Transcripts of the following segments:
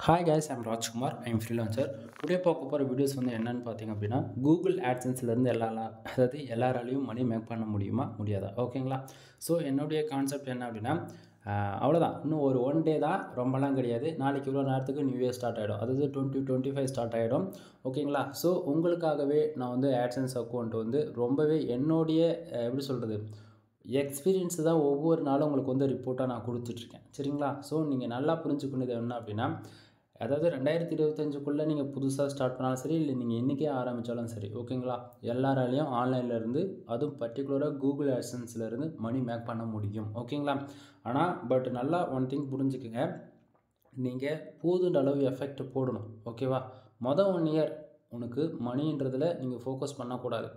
Hi guys, I'm Rajkumar. I'm freelancer. Today பார்க்க போகிற videos வந்து என்னன்னு பார்த்தீங்க அப்படின்னா கூகுள் ஆட்சன்ஸ்லேருந்து எல்லாராலையும் மணி மேக் பண்ண முடியுமா முடியாதா ஓகேங்களா. ஸோ என்னுடைய கான்செப்ட் என்ன அப்படின்னா அவ்வளோதான், இன்னும் ஒரு ஒன் டே தான், ரொம்பலாம் கிடையாது. நாளைக்கு இவ்வளோ நேரத்துக்கு நியூ இயர் ஸ்டார்ட் ஆகிடும், அதாவது 2025 ஸ்டார்ட் ஆகிடும் ஓகேங்களா. ஸோ உங்களுக்காகவே நான் வந்து ஆட்சன்ஸ் அக்கௌண்ட் வந்து ரொம்பவே என்னுடைய எப்படி சொல்கிறது எக்ஸ்பீரியன்ஸு தான் ஒவ்வொரு நாளும் உங்களுக்கு வந்து ரிப்போர்ட்டாக நான் கொடுத்துட்ருக்கேன் சரிங்களா. ஸோ நீங்கள் நல்லா புரிஞ்சுக்கணுது என்ன அப்படின்னா, அதாவது 2025க்குள்ளே நீங்கள் புதுசாக ஸ்டார்ட் பண்ணாலும் சரி, இல்லை நீங்கள் இன்றைக்கே ஆரம்பித்தாலும் சரி ஓகேங்களா, எல்லாராலையும் ஆன்லைன்லேருந்து அதுவும் பர்டிகுலராக கூகுள் ஆட்சன்ஸ்லேருந்து மணி மேக் பண்ண முடியும் ஓகேங்களா. பட் நல்லா ஒன் திங் புரிஞ்சுக்குங்க, நீங்கள் போதுன்ற அளவு எஃபெக்ட் போடணும் ஓகேவா. 1 இயர் உனக்கு மணின்றதில் நீங்கள் ஃபோக்கஸ் பண்ணக்கூடாது,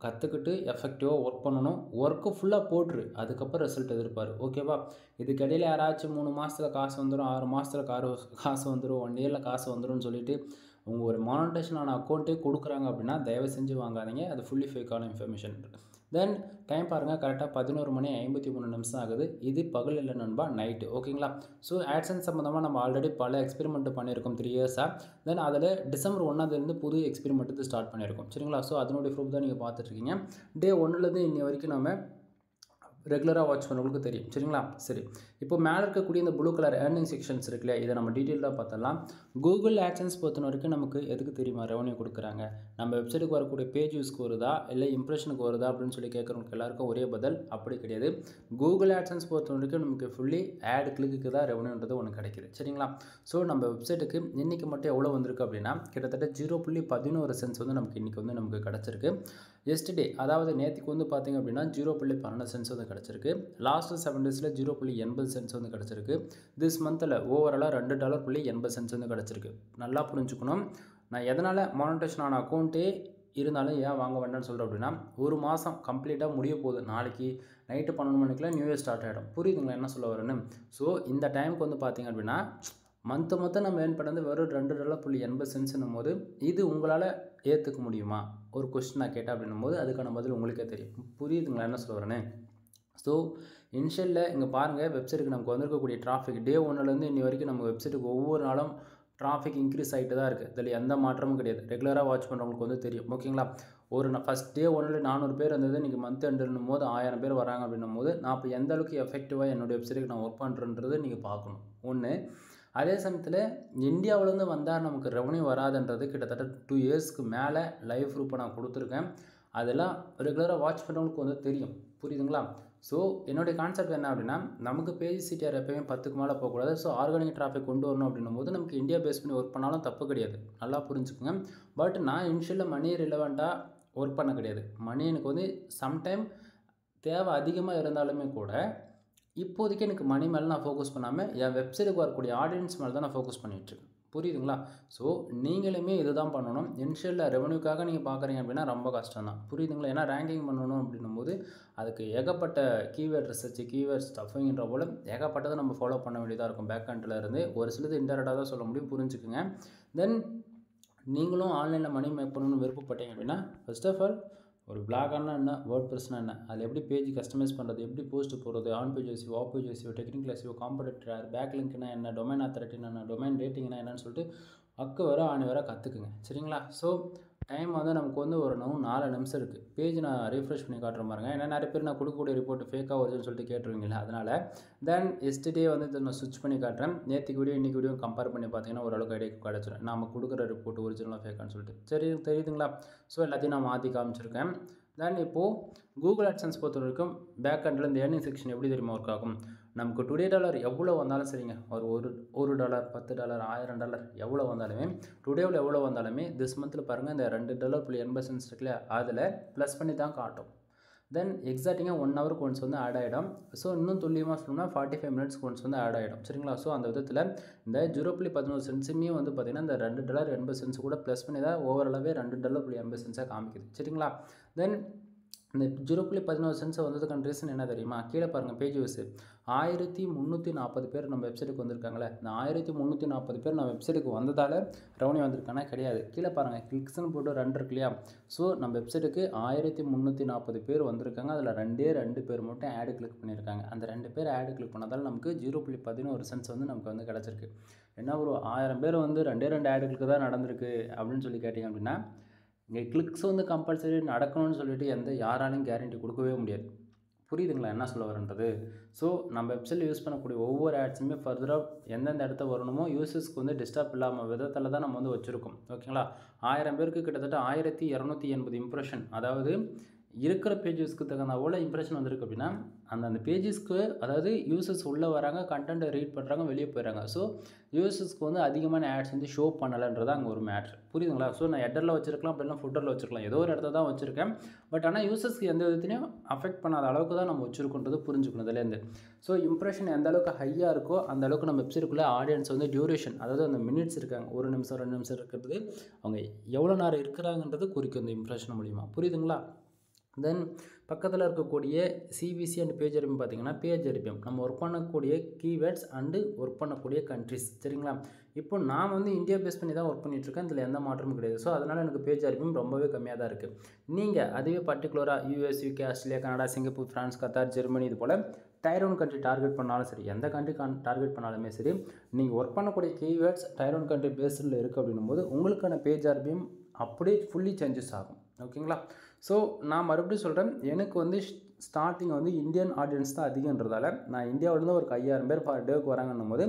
கற்றுக்கிட்டு எஃபெக்டிவாக ஒர்க் பண்ணணும். ஒர்க்கு ஃபுல்லாக போட்டுரு, அதுக்கப்புறம் ரிசல்ட் எதிர்பார் ஓகேவா. இதுக்கிடையில் யாராச்சும் 3 மாதத்தில் காசு வந்துடும், 6 மாதத்தில் காசு வந்துடும், 1 இயரில் காசு வந்துடும் சொல்லிவிட்டு உங்கள் ஒரு மானிட்டேஷனான அக்கௌண்ட்டே கொடுக்குறாங்க அப்படின்னா தயவு செஞ்சு வாங்காதீங்க, அது ஃபுல்லி ஃபேக்கான இன்ஃபர்மேஷன். தென் டைம் பாருங்கள், கரெக்டாக 11:53 ஆகுது. இது பகல் இல்லை நண்பா, நைட்டு ஓகேங்களா. ஸோ ஆட்சன்ஸ் சம்மந்தமாக நம்ம ஆல்ரெடி பல எக்ஸ்பெரிமெண்ட் பண்ணியிருக்கோம் 3 இயர்ஸாக. தென் அதில் டிசம்பர் 1 புது எக்ஸ்பெரிமெண்ட்டு ஸ்டார்ட் பண்ணியிருக்கோம் சரிங்களா. ஸோ அதனுடைய ப்ரூஃப் தான் நீங்கள் பார்த்துட்ருக்கீங்க. டே 1 இன்னி வரைக்கும் நம்ம ரெகுலராக வாட்ச் பண்ணவங்களுக்கு தெரியும் சரிங்களா. சரி, இப்போ மேலே இருக்கக்கூடிய இந்த ப்ளூ கலர் ஏர்னிங் செக்ஷன்ஸ் இருக்குல்லையா, இதை நம்ம டீட்டெயிலாக பார்த்தலாம். கூகுள் ஆட்சன்ஸ் பொறுத்த வரைக்கும் நமக்கு எதுக்கு தெரியுமா ரெவன்யூ கொடுக்குறாங்க, நம்ம வெப்சைட்டுக்கு வரக்கூடிய பேஜ் யூஸ்க்கு வருதா இல்லை இம்ப்ரெஷனுக்கு வருதா அப்படின்னு சொல்லி கேட்குறவங்களுக்கு எல்லாருக்கும் ஒரே பதில் அப்படி கிடையாது. கூகுள் ஆட்சன்ஸ் பொறுத்த வரைக்கும் நமக்கு ஃபுல்லி ஆட் கிளிக்கு தான் ரெவன்யூன்றது ஒன்று கிடைக்கிது சரிங்களா. ஸோ நம்ம வெப்சைட்டுக்கு இன்றைக்கி மட்டும் எவ்வளோ வந்திருக்கு அப்படின்னா கிட்டத்தட்ட 0.11 சென்ட்ஸ் வந்து நமக்கு இன்றைக்கி வந்து நமக்கு கிடச்சிருக்கு. எஸ்டர்டே அதாவது நேற்றுக்கு வந்து பார்த்திங்க அப்படின்னா 0.12 சென்ட்ஸ் வந்து கிடச்சிருக்கு. லாஸ்ட்டு 7 டேஸில் 0.80 சென்ட்ஸ் வந்து கிடச்சிருக்கு. திஸ் மந்தில் ஓவராலாக $2.80 வந்து கிடச்சிருக்கு. நல்லா புரிஞ்சுக்கணும், நான் எதனால் மானிட்டேஷன் அக்கௌண்ட்டே இருந்தாலும் ஏன் வாங்க வேண்டாம்னு சொல்கிறேன் அப்படின்னா, ஒரு மாதம் கம்ப்ளீட்டாக முடிய போகுது. நாளைக்கு நைட்டு 12 மணிக்கெலாம் நியூ இயர் ஸ்டார்ட் ஆகிடும். புரியுதுங்களா என்ன சொல்ல வரேன்னு. ஸோ இந்த டைமுக்கு வந்து பார்த்திங்க அப்படின்னா மொத்தம் நம்ம ஏர்ன் பண்ணது வெறும் $2.80 போது இது உங்களால் ஏற்றுக்க முடியுமா ஒரு கொஸ்டின் நான் கேட்டேன் அப்படின்னும் போது அதுக்கான பதில் உங்களுக்கே தெரியும். புரியுதுங்களா என்ன சொல்ல வரேன்னு. ஸோ இனிஷியலில் இங்கே பாருங்கள், வெப்சைட்டுக்கு நமக்கு வந்திருக்கக்கூடிய டிராஃபிக் டே 1 இன்னி வரைக்கும் நம்ம வெப்சைட்டுக்கு ஒவ்வொரு நாளும் டிராஃபிக் இன்க்ரீஸ் ஆகிட்டு தான் இருக்குது. இதில் எந்த மாற்றமும் கிடையாது. ரெகுலராக வாட்ச் பண்ணுறவங்களுக்கு வந்து தெரியும் ஓகேங்களா. ஃபஸ்ட் டே 1 400 பேர் இருந்தது, இன்றைக்கி மந்த் எண்டுன்னும் போது 1000 பேர் வராங்க அப்படின்னும் போது நான் இப்போ எந்த அளவுக்கு எஃபெக்டிவாக என்னுடைய வெப்சைட்டுக்கு நான் ஒர்க் பண்ணுறேன்றது நீங்கள் பார்க்கணும் ஒன்று. அதே சமயத்தில் இந்தியாவிலேருந்து வந்தால் நமக்கு ரெவன்யூ வராதுன்றது கிட்டத்தட்ட 2 இயர்ஸ்க்கு மேலே லைவ் ப்ரூஃபை நான் கொடுத்துருக்கேன். அதெல்லாம் ரெகுலராக வாட்ச் பண்ணுறவங்களுக்கு வந்து தெரியும். புரியுதுங்களா. ஸோ என்னுடைய கான்செப்ட் என்ன அப்படின்னா, நமக்கு பேஜ் சிடிஆர் எப்போயுமே 10க்கு மேலே போகக்கூடாது. ஸோ ஆர்கானிக் டிராஃபிக் கொண்டு வரணும் அப்படின்னும் போது நமக்கு இந்தியா பேஸ் பண்ணி ஒர்க் பண்ணாலும் தப்பு கிடையாது, நல்லா புரிஞ்சுக்கோங்க. பட் நான் இனிஷியலில் மணி ரிலவெண்ட்டாக ஒர்க் பண்ண கிடையாது. மணி எனக்கு வந்து சம்டைம் தேவை அதிகமாக இருந்தாலுமே கூட இப்போதைக்கு எனக்கு மணி மேலே நான் ஃபோக்கஸ் பண்ணாமல் என் வெப்சைட்டுக்கு வரக்கூடிய ஆடியன்ஸ் மேலே தான் நான் ஃபோக்கஸ் பண்ணிகிட்ருக்கேன். புரியுதுங்களா. ஸோ நீங்களுமே இது தான் பண்ணணும். இனிஷியலில் ரெவன்யூக்காக நீங்கள் பார்க்குறீங்க அப்படின்னா ரொம்ப கஷ்டம் தான். புரியுதுங்களா. ஏன்னா ரேங்கிங் பண்ணணும் அப்படின்னும் போது அதுக்கு ஏகப்பட்ட கீவேர்ட் ரிசர்ச், கீவேர்ட் ஸ்டஃபிங்கிற போல் ஏகப்பட்டதை நம்ம ஃபாலோ பண்ண வேண்டியதாக இருக்கும். பேக் எண்டில் இருந்து ஒரு சிலது இன்டெரக்டாக தான் சொல்ல முடியும், புரிஞ்சுக்குங்க. தென் நீங்களும் ஆன்லைனில் மணி மேக் பண்ணணும்னு விருப்பப்பட்டீங்க அப்படின்னா ஃபர்ஸ்ட் ஆஃப் ஆல் ஒரு பிளாகானா என்ன, வேர்ட் ப்ரெஸ்னா என்ன, அதில் எப்படி பேஜ் கஸ்டமைஸ் பண்ணுறது, எப்படி போஸ்ட் போடுறது, on page SEO, off page SEO, technical SEO, competitor, back லிங்க்னா என்ன, டொமைன் அத்தாரிட்டினா என்ன, டொமைன் ரேட்டிங்னா என்னன்னு சொல்லிட்டு ஆணி வர கற்றுக்குங்க சரிங்களா. ஸோ டைம் வந்து நமக்கு வந்து ஒரு 4 நிமிஷம் இருக்குது. பேஜ் நான் ரீஃப்ரெஷ் பண்ணி காட்டுற பாருங்க. ஏன்னா நிறைய பேர் நான் கொடுக்கக்கூடிய ரிப்போர்ட் ஃபேக்காக வருதுன்னு சொல்லிட்டு கேட்டுருவீங்களா, அதனால் தென் எஸ்டே வந்து இதை நான் ஸ்விட்ச் பண்ணி காட்டுறேன். நேற்றுக்கு வீடியோ இன்றைக்கி வீடியோ கம்பேர் பண்ணி பார்த்தீங்கன்னா ஓரளவுக்கு ஐடியா கிடச்சிடும் நம்ம கொடுக்குற ரிப்போர்ட் ஒரிஜினலாக ஃபேக்கான்னு சொல்லிட்டு. சரி தெரியுதுங்களா. ஸோ எல்லாத்தையும் நான் மாற்றி காமிச்சிருக்கேன். தென் இப்போது கூகுள் ஆட்சன்ஸ் பொறுத்த வரைக்கும் பேக் எண்டில் இந்த ஏர்னிங் செக்ஷன் எப்படி தெரியுமா ஒர்க் ஆகும். நமக்கு டுடே டாலர் எவ்வளோ வந்தாலும் சரிங்க, ஒரு $1, $10, $1000 எவ்வளோ வந்தாலுமே, டுடேவில் எவ்வளோ வந்தாலுமே திஸ் மந்தில் பாருங்கள் இந்த $2.80 இருக்குல்ல, அதில் ப்ளஸ் பண்ணி தான் காட்டும். தென் எக்ஸாக்டிங்காக 1 ஹவருக்கு ஒன்ஸ் வந்து ஆட் ஆகிடும். ஸோ இன்னும் துல்லியமாக சொல்லணும்னா 45 மினிட்ஸ்க்கு ஒன்ஸ் வந்து ஆட் ஆகிடும் சரிங்களா. ஸோ அந்த விதத்தில் இந்த 0.11 வந்து பார்த்திங்கன்னா இந்த $2.80 கூட ப்ளஸ் பண்ணி தான் ஓவராலாகவே $2.80 காமிக்குது சரிங்களா. தென் இந்த 0.11 சென்ட்ஸ் வந்ததுக்கான ரீசன் என்ன தெரியுமா? கீழே பாருங்கள் பேஜ் வியூஸ் 1340 பேர் நம்ம வெப்சைட்டுக்கு வந்திருக்காங்களே. இந்த 1340 பேர் நம்ம வெப்சைட்டுக்கு வந்ததால் ரெவன்யூ வந்திருக்கானா? கிடையாது. கீழே பாருங்கள் கிளிக்ஸ்னு போட்டு 2 இருக்கு இல்லையா? ஸோ நம்ம வெப்சைட்டுக்கு 1340 பேர் வந்திருக்காங்க. அதில் 2 பேர் மட்டும் ஆடு கிளிக் பண்ணியிருக்காங்க. அந்த 2 பேர் ஆடு கிளிக் பண்ணதால் நமக்கு 0.11 சென்ட்ஸ் வந்து நமக்கு வந்து கிடச்சிருக்கு. என்ன ஒரு 1000 பேர் வந்து 2 ஆடு கிளிக் தான் நடந்திருக்கு அப்படின்னு சொல்லி கேட்டிங்க அப்படின்னா, இங்கே கிளிக்ஸ் வந்து கம்பல்சரி நடக்கணும்னு சொல்லிட்டு யாராலையும் கேரண்டி கொடுக்கவே முடியாது. புரியுதுங்களா என்ன சொல்ல வரேன்றது? ஸோ நம்ம வெப்சைட்டில் யூஸ் பண்ணக்கூடிய ஒவ்வொரு ஆட்ஸுமே ஃபர்தராக எந்தெந்த இடத்த வரணுமோ யூசர்ஸ்க்கு வந்து டிஸ்டர்ப் இல்லாமல் விதத்தில் தான் நம்ம வந்து வச்சுருக்கோம். ஓகேங்களா? 1000 பேருக்கு கிட்டத்தட்ட 1280 இம்ப்ரெஷன், அதாவது இருக்கிற பேஜஸ்க்கு தகுந்த அவ்வளோ இம்ப்ரெஷன் வந்திருக்கு அப்படின்னா அந்த பேஜஸ்க்கு, அதாவது யூசர்ஸ் உள்ளே வராங்க, கண்டென்ட்டை ரீட் பண்ணுறாங்க, வெளியே போயிடறாங்க. ஸோ யூசர்ஸ்க்கு வந்து அதிகமான ஆட்ஸ் வந்து ஷோ பண்ணலைன்றது அங்கே ஒரு மேட்ரு. புரியுதுங்களா? ஸோ நான் ஹெட்டரில் வச்சிருக்கலாம், அப்படின்னா ஃபுட்டரில் வச்சிருக்கலாம், ஏதோ ஒரு இடத்த தான் வச்சுருக்கேன். பட் ஆனால் யூசர்ஸ்க்கு எந்த விதத்துலையும் அஃபெக்ட் பண்ணாத அளவுக்கு தான் நம்ம வச்சுருக்கோன்றது புரிஞ்சுக்கணும் இதுலேருந்து. ஸோ இம்ப்ரெஷன் எந்த அளவுக்கு ஹையாக இருக்கோ அந்த அளவுக்கு நம்ம வெப்சைட்டுக்குள்ளே ஆடியன்ஸ் வந்து டியூரேஷன், அதாவது அந்த மினிட்ஸ் இருக்காங்க, 1 நிமிஷம் 2 நிமிஷம் இருக்கிறது, அவங்க எவ்வளோ நேரம் இருக்கிறாங்கன்றது குறிக்கும் இந்த இம்ப்ரெஷன் மூலிமா. புரியுதுங்களா? தென் பக்கத்தில் இருக்கக்கூடிய சிவிசி அண்ட் பேஜ் ஆர்பிஎம் பார்த்தீங்கன்னா, பேஜ் ஆர்பிஎம் நம்ம ஒர்க் பண்ணக்கூடிய கீவேர்ட்ஸ் அண்டு ஒர்க் பண்ணக்கூடிய கண்ட்ரிஸ். சரிங்களா? இப்போ நான் வந்து இந்தியா பேஸ் பண்ணி தான் ஒர்க் பண்ணிகிட்ருக்கேன், இதில் எந்த மாற்றமும் கிடையாது. ஸோ அதனால் எனக்கு பேஜ் ஆர்பிஎம் ரொம்பவே கம்மியாக தான் இருக்குது. நீங்கள் அதுவே பர்டிகுலராக US, UK, Australia, Canada, Singapore, France, Qatar, Germany, இது போல் டயர் 1 கண்ட்ரி டார்கெட் பண்ணாலும் சரி, எந்த கண்ட்ரி டார்கெட் பண்ணாலுமே சரி, நீங்கள் ஒர்க் பண்ணக்கூடிய கீவேர்ட்ஸ் டயர் 1 கண்ட்ரி பேஸில் இருக்குது அப்படின்னும் போது உங்களுக்கான பேஜ் ஆர்பிஎம் அப்படியே ஃபுல்லி சேஞ்சஸ் ஆகும். ஓகேங்களா? ஸோ நான் மறுபடியும் சொல்கிறேன், எனக்கு வந்து ஸ்டார்டிங் வந்து இந்தியன் ஆடியன்ஸ் தான் அதிகன்றதால நான் இந்தியாவிலேருந்து ஒரு 5000 பேர் பர் டேவுக்கு வராங்கன்னும் போது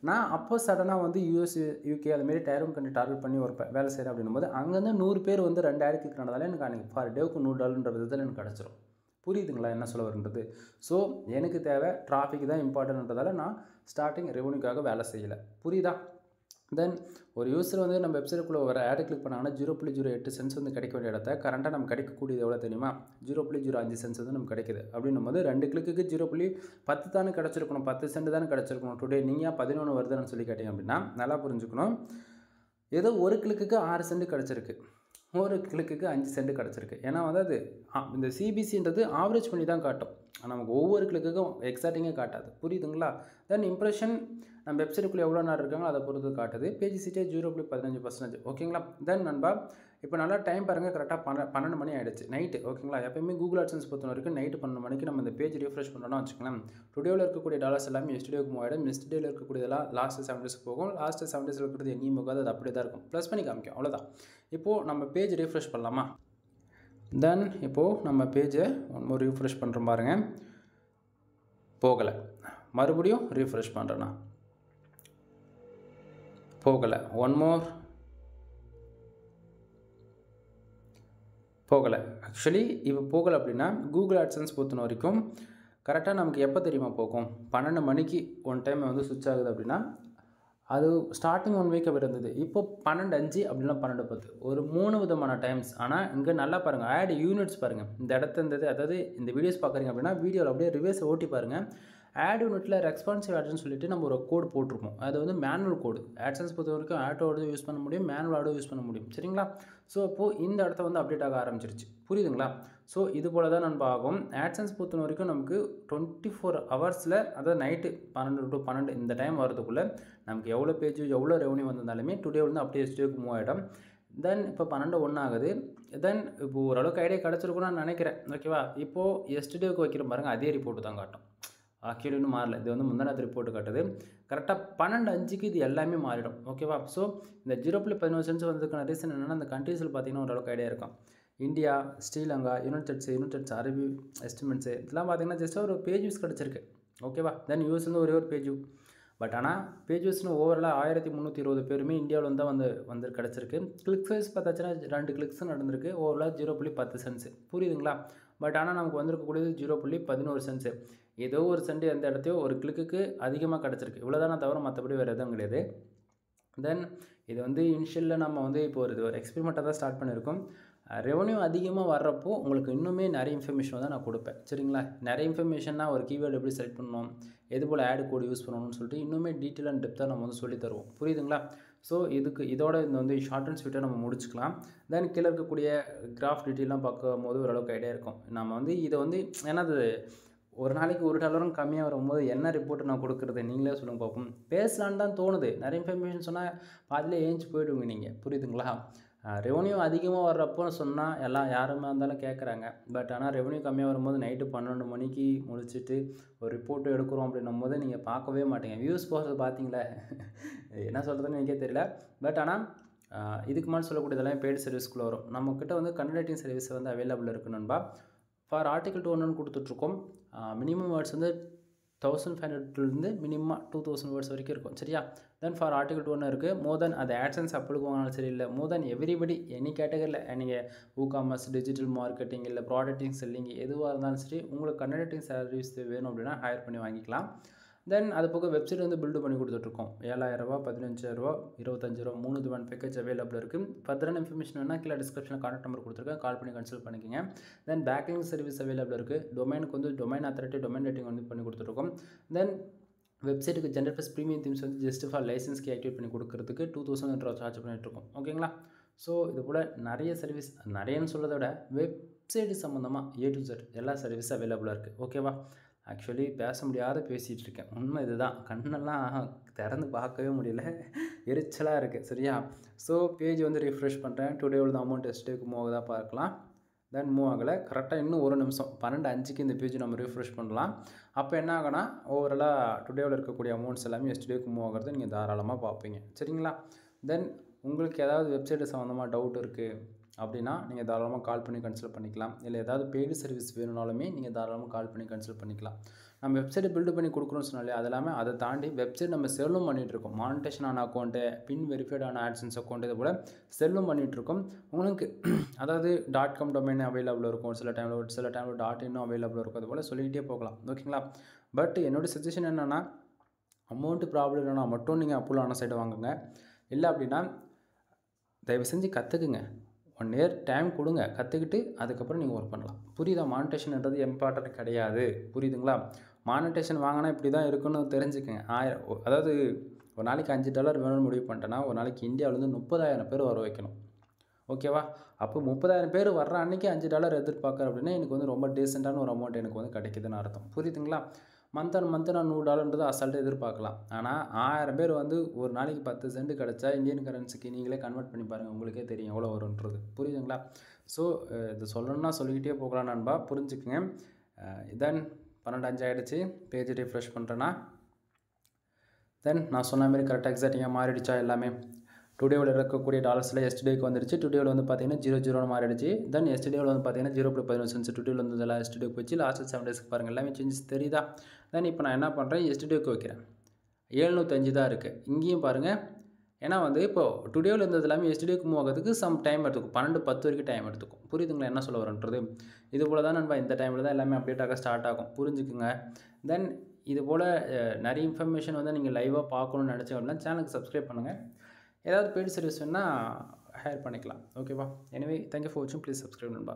நான் அப்போ சடனாக வந்து யூஎஸ், யூகே அதுமாரி டயர் 1 கண்ட்ரி டார்கெட் பண்ணி ஒரு வேலை செய்கிறேன் அப்படின்னும் போது அங்கேருந்து 100 பேர் வந்து 2 ஆட் கிளிக் பண்ணதால எனக்கு அன்றைக்கி பர் டேவுக்கு $100 விதத்தில் எனக்கு கிடச்சிரும். புரியுதுங்களா என்ன சொல்ல வருன்றது? ஸோ எனக்கு தேவை டிராஃபிக் தான் இம்பார்ட்டன்ட்ன்றதால நான் ஸ்டார்டிங் ரெவன்யூக்காக வேலை செய்யலை. புரியுதா? தென் ஒரு யூஸர் வந்து நம்ம வெப்சைட்டுக்குள்ளே வர ஆடை கிளிக் பண்ணாங்கன்னா 0.08 சென்ட்ஸ் வந்து கிடைக்க வேண்டிய இடத்த கரண்ட்டாக நம்ம கிடைக்கக்கூடியது எவ்வளோ தெரியுமா? 0.05 சென்ட்ஸ் வந்து நமக்கு கிடைக்குது. அப்படின்னும் போது 2 கிளிக்கு 0.10 தானே கிடச்சிருக்கணும், 10 சென்ட் தானே கிடச்சிருக்கணும். டுடே நீங்கள் 11 வருதுன்னு சொல்லி கேட்டிங்க அப்படின்னா நல்லா புரிஞ்சுக்கணும். ஏதோ ஒரு கிளிக்கு 6 சென்ட் கிடச்சிருக்கு, ஒரு கிளிக்கு 5 சென்ட் கிடச்சிருக்கு. ஏன்னா வந்து அது இந்த சிபிசின்றது ஆவரேஜ் பண்ணி தான் காட்டும், நமக்கு ஒவ்வொரு கிளிக்குக்கும் எக்ஸாக்டிங்காக காட்டாது. புரியுதுங்களா? தென் இம்ப்ரெஷன் நம்ம வெப்சைட்டுக்குள்ளே எவ்வளோ நேரம் இருக்காங்களோ அதை பொறுத்து காட்டுது. பேஜ் சீட்டே 0.15%. ஓகேங்களா? தென் நண்பா இப்போ நல்லா டைம் பாருங்கள், கரெக்டாக 12 மணி ஆகிடுச்சு நைட்டு. ஓகேங்களா? எப்போயுமே கூகுள் ஆட்சன்ஸ் பொறுத்த வரைக்கும் நைட்டு 12 மணிக்கு நம்ம இந்த பேஜ் ரீஃப்ரெஷ் பண்ணோம்னா வச்சுக்கலாம், டுடேவில் இருக்கக்கூடிய டாலர்ஸ் எல்லாமே எஸ்டேவுக்கு மூவ் ஆகிடும். நெக்ஸ்ட் டேயில் இருக்கக்கூடியதெல்லாம் லாஸ்ட்டு 7 டேஸ்க்கு போகும். லாஸ்ட்டு 7 டேஸில் இருக்கிறது எங்கேயும் போகாது, அது அப்படியே தான் இருக்கும், ப்ளஸ் பண்ணி காமிக்கும், அவ்வளோதான். இப்போது நம்ம பேஜ் ரீஃப்ரெஷ் பண்ணலாமா? தென் இப்போது நம்ம பேஜை ஒரு ரீஃப்ரெஷ் பண்ணுறோம் பாருங்கள், போகலை. மறுபடியும் ரீஃப்ரெஷ் பண்ணுறேண்ணா, போகலை. ஒன் மோர், போகலை. ஆக்சுவலி இப்போ போகலை அப்படின்னா கூகுள் ஆட்சன்ஸ் பொறுத்த வரைக்கும் கரெக்டாக நமக்கு எப்போ தெரியுமா போகும்? 12 மணிக்கு ஒன் டைம் வந்து சுவிட்ச் ஆகுது அப்படின்னா அது ஸ்டார்டிங் 1 வீக் அப்படி இருந்தது. இப்போ 12:05 அப்படின்னா 12:10, ஒரு 3 விதமான டைம்ஸ். ஆனால் இங்கே நல்லா பாருங்கள், ஆட் யூனிட்ஸ் பாருங்கள். இந்த இடத்த இருந்தது, அதாவது இந்த வீடியோஸ் பார்க்குறீங்க அப்படின்னா வீடியோவில் அப்படியே ரிவர்ஸ் ஓட்டி பாருங்கள். ஆட் யூனிட்டில் ரெஸ்பான்சிவ் ஆட்ஸ்னு சொல்லிட்டு நம்ம ஒரு கோடு போட்டிருப்போம், அது வந்து மேனுவல் கோடு. ஆட்சன்ஸ் பொறுத்த வரைக்கும் ஆட்டோட யூஸ் பண்ண முடியும், மேனுவல் ஆடோ யூஸ் பண்ண முடியும். சரிங்களா? ஸோ அப்போது இந்த இடத்த வந்து அப்டேட் ஆக ஆரம்பிச்சிருச்சு. புரியுதுங்களா? ஸோ இது போல தான் நம்ம ஆகும். ஆட்சன்ஸ் பொறுத்த வரைக்கும் நமக்கு 24 ஹவர்ஸில், அதாவது நைட்டு 12 to 12 இந்த டைம் வரதுக்குள்ளே நமக்கு எவ்வளோ பேஜ் எவ்வளோ ரெவன்யூ வந்திருந்தாலுமே டுடே வந்து அப்படியே எஸ்டேவுக்கு மூவ் ஆகிடும். தென் இப்போ 12:01 ஆகுது. தென் இப்போது ஓரளவுக்கு ஐடியா கிடச்சிருக்குன்னு நான் நினைக்கிறேன். ஓகேவா? இப்போது எஸ்டேவுக்கு வைக்கிற பாருங்கள், அதே ரிப்போர்ட்டு தான் காட்டும். ஆக்சுவலி இன்னும் மாறல, இது வந்து முந்தானத்து ரிப்போர்ட்டு காட்டுது. கரெக்டாக 12:05க்கு இது எல்லாமே மாறிடும். ஓகேவா? ஸோ இந்த 0.11 சென்ட்ஸ் வந்ததுக்கான ரீசன் என்னென்னா, அந்த கண்ட்ரீஸில் பார்த்தீங்கன்னா ஓரளவுக்கு ஐடியா இருக்கும். இந்தியா, ஸ்ரீலங்கா, யுனைடெட்ஸ் அரபு எஸ்டிமெண்ட்ஸு இதெல்லாம் பார்த்தீங்கன்னா ஜஸ்ட்டாக ஒரு பேஜ் யூஸ் கிடச்சிருக்கு. ஓகேவா? தென் யூஎஸ் வந்து ஒரே ஒரு பேஜ். பட் ஆனால் பேஜ் யூஸ்னு ஓவராலாக 1320 பேருமே இந்தியாவில் தான் வந்து கிடச்சிருக்கு. கிளிக் வைஸ் பார்த்தாச்சுன்னா 2 கிளிக்ஸ் நடந்திருக்கு. ஓவராலாக 0.10 சென்ட்ஸு. புரியுதுங்களா? பட் ஆனால் நமக்கு வந்திருக்கக்கூடியது 0.11 சென்ட்ஸு. ஏதோ ஒரு சென்ட் எந்த இடத்தையோ ஒரு கிளிக்கு அதிகமாக கிடச்சிருக்கு. இவ்வளோதானே தவிர மற்றபடி வேறு எதுவும் கிடையாது. தென் இது வந்து இனிஷியலில் நம்ம வந்து இப்போ ஒரு எக்ஸ்பெரிமெண்ட்டாக தான் ஸ்டார்ட் பண்ணியிருக்கோம். ரெவன்யூ அதிகமாக வர்றப்போ உங்களுக்கு இன்னுமே நிறைய இன்ஃபர்மேஷன் தான் நான் கொடுப்பேன். சரிங்களா? நிறைய இன்ஃபர்மேஷன்னா ஒரு கீவேர்டு எப்படி செலக்ட் பண்ணணும், எது போல் ஆட் கோட் யூஸ் பண்ணணும்னு சொல்லிட்டு இன்னுமே டீட்டெயில் அண்ட் டெப்த்தாக நம்ம வந்து சொல்லி தருவோம். புரியுதுங்களா? ஸோ இதோட இந்த வந்து ஷார்ட் அண்ட் ஸ்வீட்டாக நம்ம முடிச்சுக்கலாம். தென் கீழே இருக்கக்கூடிய கிராஃப் டீட்டெயிலாம் பார்க்கும்போது ஓரளவுக்கு ஐடியா இருக்கும். நம்ம வந்து இதை வந்து ஏன்னா அது ஒரு நாளைக்கு $1 கம்மியாக வரும்போது என்ன ரிப்போர்ட் நான் கொடுக்குறது நீங்களே சொல்லுங்கள் பார்ப்போம். பேசலான்னு தான் தோணுது. நிறைய இன்ஃபர்மேஷன் சொன்னால் பாதியிலே ஏஞ்சி போயிடுவீங்க நீங்கள். புரியுதுங்களா? ரெவன்யூ அதிகமாக வர்றப்போ சொன்னால் யாருமே இருந்தாலும் கேட்குறாங்க. பட் ஆனால் ரெவன்யூ கம்மியாக வரும்போது நைட்டு 12 மணிக்கு முழிச்சிட்டு ஒரு ரிப்போர்ட்டு எடுக்கிறோம் அப்படின்னும் போது நீங்கள் பார்க்கவே மாட்டீங்க. வியூஸ் போகிறது பார்த்தீங்களா? என்ன சொல்கிறதுன்னு எனக்கே தெரியல. பட் ஆனால் இதுக்கு மேலே சொல்லக்கூடியதெல்லாம் பெய்டு சர்வீஸ்க்குள்ளே வரும். நம்மக்கிட்ட வந்து கன்சல்டிங் சர்வீஸ் வந்து அவைலபிள் இருக்குது நண்பா. ஃபார் ஆர்டிகல் 200 கொடுத்துட்ருக்கோம். மினிமம் வேர்ட்ஸ் வந்து 1500லேருந்து மினிமம் 2000 வேர்ட்ஸ் வரைக்கும் இருக்கும். சரியா? தென் ஃபார் ஆர்டிகல் 2 இருக்குது. மோர் தென் அது ஆட்சன்ஸ் அப்ளுக்கு வாங்கினாலும் சரி, இல்லை மோர் தென் எவ்ரிபடி எனி கேட்டகரியில் நீங்கள் ஊகாமர்ஸ், டிஜிட்டல் மார்க்கெட்டிங், இல்லை ப்ராடக்டிங் செல்லிங் எதுவாக இருந்தாலும் சரி, உங்களுக்கு கன்சல்டிங் சர்வீஸ் வேணும் அப்படின்னா ஹையர் பண்ணி வாங்கிக்கலாம். தென் அது போக வெப்சைட் வந்து பில்டு பண்ணி கொடுத்துட்ருக்கோம். $7,000, $15,000, $25,000 3 டிமாண்ட் பேக்கேஜ் அவைலபிள் இருக்குது. ஃபர்தரான இன்ஃபர்மேஷன் வேணால் கீழே டிஸ்கிரிப்ஷனில் கான்டாக்ட் நம்பர் கொடுத்துருக்கேன். கால் பண்ணி கன்சல்ட் பண்ணிக்கோங்க. தென் பேக்கிங் சர்வீஸ் அவைலபிள் இருக்குது. டொமைனுக்கு வந்து டொமைன் அத்தாரிட்டி, டொமைன் ரேட்டிங் வந்து பண்ணி கொடுத்துருக்கோம். தென் வெப்சைட்டுக்கு ஜென்ரேட் ப்ளஸ் ப்ரீமியம் தீம்ஸ் வந்து ஜஸ்ட் ஃபார் லைசன்ஸ்க்கு ஆக்டிவேட் பண்ணி கொடுக்குறதுக்கு $2,000 சார்ஜ் பண்ணிகிட்ருக்கோம். ஓகேங்களா? ஸோ இது போல் நிறைய சர்வீஸ், நிறையன்னு சொல்கிறத விட வெப்சைட்டு சம்மந்தமாக A to Z எல்லா சர்வீஸும் அவைலபிளாக இருக்குது. ஓகேவா? ஆக்சுவலி பேச முடியாத பேசிகிட்டு இருக்கேன். உண்மை இதுதான். கண்ணெல்லாம் திறந்து பார்க்கவே முடியல, எரிச்சலாக இருக்குது. சரியா? ஸோ பேஜ் வந்து ரிஃப்ரெஷ் பண்ணுறேன். டுடே உள்ள அமௌண்ட் எஸ்டேக்கு மூவ் ஆகுதா பார்க்கலாம். தென் மூவ் ஆகலை. கரெக்டாக இன்னும் 1 நிமிஷம் 12:05க்கு இந்த பேஜ் நம்ம ரிஃப்ரெஷ் பண்ணலாம். அப்போ என்ன ஆகுனா ஓவராலாக டுடேவில் இருக்கக்கூடிய அமௌண்ட்ஸ் எல்லாமே எஸ்டேக்கு மூவ் ஆகிறது நீங்கள் தாராளமாக பார்ப்பீங்க. சரிங்களா? தென் உங்களுக்கு ஏதாவது வெப்சைட்டு சம்மந்தமாக டவுட் இருக்குது அப்படின்னா நீங்கள் தாராளமாக கால் பண்ணி கன்சல்ட் பண்ணிக்கலாம். இல்லை ஏதாவது பெய்டு சர்வீஸ் வேணும்னாலுமே நீங்கள் தாராளமாக கால் பண்ணி கன்சல்ட் பண்ணிக்கலாம். நம்ம வெப்சைட்டை பில்டு பண்ணி கொடுக்குறோன்னு சொன்னாலே அது எல்லாமே அதை தாண்டி வெப்சைட் நம்ம செல்லும் பண்ணிகிட்ருக்கோம். மானிட்டேஷன் ஆன அக்கௌண்ட்டு, பின் வெரிஃபைட் ஆன ஆட்சன்ஸ் அக்கௌண்ட், இது போல் செல்லும் பண்ணிகிட்ருக்கோம். உங்களுக்கு அதாவது .com டொமைன் அவைலபிள் இருக்கும். சில டைமில் .in அவைலபிள் இருக்கும். அது போல் சொல்லிக்கிட்டே போகலாம். ஓகேங்களா? பட் என்னோடய சஜஷன் என்னென்னா அமௌண்ட்டு ப்ராப்ளம் இல்லைனா மட்டும் நீங்கள் அப்ரூவல் சைடு வாங்குங்க. இல்லை அப்படின்னா தயவு செஞ்சு கற்றுக்குங்க. 1 year டைம் கொடுங்க. கற்றுக்கிட்டு அதுக்கப்புறம் நீங்கள் ஒர்க் பண்ணலாம். புரியுதா? மானிட்டேஷன்ன்றது இம்பார்ட்டன்ட் கிடையாது. புரியுதுங்களா? மானிட்டேஷன் வாங்கினா இப்படி தான் இருக்குன்னு தெரிஞ்சுக்கங்க. அதாவது ஒரு நாளைக்கு $5 வேணும்னு முடிவு பண்ணிட்டேன்னா ஒரு நாளைக்கு இந்தியாவிலேருந்து 30,000 பேர் வர வைக்கணும். ஓகேவா? அப்போ 30,000 பேர் வர்ற அன்றைக்கி $5 எதிர்பார்க்குறேன் அப்படின்னா எனக்கு வந்து ரொம்ப டீசெண்டான ஒரு அமௌண்ட் எனக்கு வந்து கிடைக்குதுன்னு அர்த்தம். புரியுதுங்களா? மந்த் நான் $100 அசால்ட்டாக எதிர்பார்க்கலாம். ஆனால் 1000 பேர் வந்து ஒரு நாளைக்கு 10 சென்ட் கிடச்சா இந்தியன் கரன்சிக்கு நீங்களே கன்வெர்ட் பண்ணி பாருங்கள். உங்களுக்கே தெரியும் எவ்வளோ வரும்ன்றது. புரியுதுங்களா? ஸோ இது சொல்லணும்னா சொல்லிக்கிட்டே போகலாம் நண்பா. புரிஞ்சுக்குங்க. தென் 12:05 ஆகிடுச்சு. பேஜ் ரிஃப்ரெஷ் பண்ணுறேன்னா தென் நான் சொன்ன மாதிரி கரெக்டாக எக்ஸாக்டிங்காக மாறிடுச்சா எல்லாமே? டுடேவில் இருக்கக்கூடிய டாலர்ஸில் எஸ்டேக்கு வந்துருச்சு. டுடேவில் வந்து பார்த்தீங்கன்னா 00 மாறிடுச்சு. தென் எஸ்டேவில் வந்து பார்த்தீங்கன்னா 0.11 சென்ட்ஸ் டுடேவில் வந்து இதெல்லாம் எஸ்டேக்கு வச்சு லாஸ்ட் 7 டேஸ்க்கு பாருங்கள் எல்லாமே சேஞ்சஸ் தெரியுதா? தென் இப்போ நான் என்ன பண்ணுறேன், எஸ்டேக்கு வைக்கிறேன். 705 தான் இருக்குது. இங்கேயும் பாருங்கள். ஏன்னா வந்து இப்போது டுடேவில் இருந்தது எல்லாமே எஸ்டேக்கு மூவ் ஆகிறதுக்கு சம் டைம் எடுத்துக்கும். 12:10 வரைக்கும் டைம் எடுத்துக்கும். புரியுதுங்களா என்ன சொல்ல வரன்றது? இது போல் தான் நண்பா இந்த டைமில் தான் எல்லாமே அப்டேட் ஆக ஸ்டார்ட் ஆகும். புரிஞ்சுக்குங்க. தென் இது போல் நிறைய இன்ஃபர்மேஷன் வந்து நீங்கள் லைவாக பார்க்கணுன்னு நினச்சிங்க அப்படின்னா சேனலுக்கு சப்ஸ்கிரைப் பண்ணுங்கள். ஏதாவது பெய்டு சர்வீஸ் வேணால் ஹையர் பண்ணிக்கலாம். ஓகேவா? எனிவே தேங்க்யூ ஃபார் வாட்சிங். ப்ளீஸ் சப்ஸ்கிரைப் நண்பா.